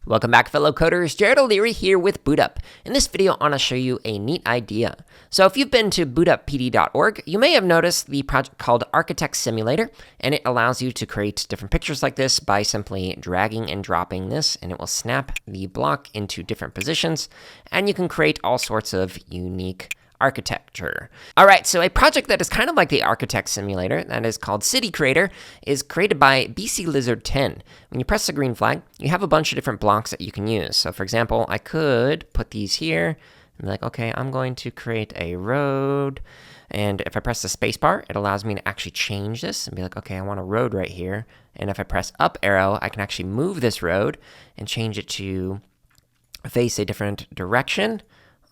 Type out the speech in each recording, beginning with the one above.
Welcome back, fellow coders. Jared O'Leary here with BootUp. In this video, I want to show you a neat idea. So if you've been to bootuppd.org, you may have noticed the project called Architect Simulator, and it allows you to create different pictures like this by simply dragging and dropping this, and it will snap the block into different positions, and you can create all sorts of unique architecture. All right, so a project that is kind of like the Architect Simulator, that is called City Creator, is created by BC Lizard 10. When you press the green flag, you have a bunch of different blocks that you can use. So for example, I could put these here and be like, okay, I'm going to create a road. And if I press the space bar, it allows me to actually change this and be like, okay, I want a road right here. And if I press up arrow, I can actually move this road and change it to face a different direction.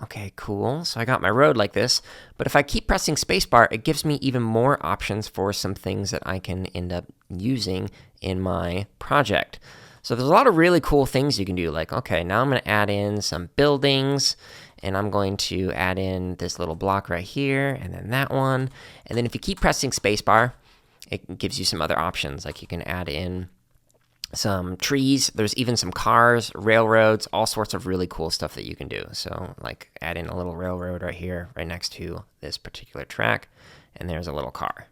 Okay, cool. So I got my road like this, but if I keep pressing spacebar, it gives me even more options for some things that I can end up using in my project. So there's a lot of really cool things you can do. Like, okay, now I'm going to add in some buildings, and I'm going to add in this little block right here, and then that one. And then if you keep pressing spacebar, it gives you some other options. Like you can add in some trees, there's even some cars, railroads, all sorts of really cool stuff that you can do. So like add in a little railroad right here, right next to this particular track, and there's a little car.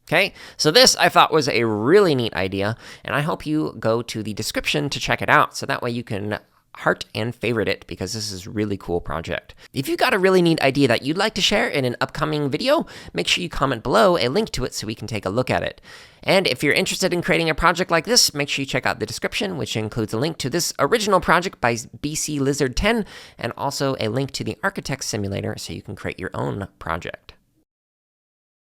Okay, so this I thought was a really neat idea, and I hope you go to the description to check it out, so that way you can heart and favorite it, because this is a really cool project. If you got a really neat idea that you'd like to share in an upcoming video, make sure you comment below a link to it so we can take a look at it. And if you're interested in creating a project like this, make sure you check out the description, which includes a link to this original project by BC Lizard 10, and also a link to the Architect Simulator so you can create your own project.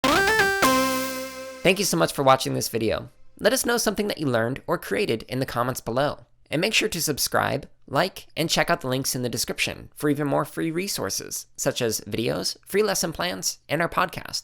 Thank you so much for watching this video. Let us know something that you learned or created in the comments below. And make sure to subscribe, like, and check out the links in the description for even more free resources, such as videos, free lesson plans, and our podcast.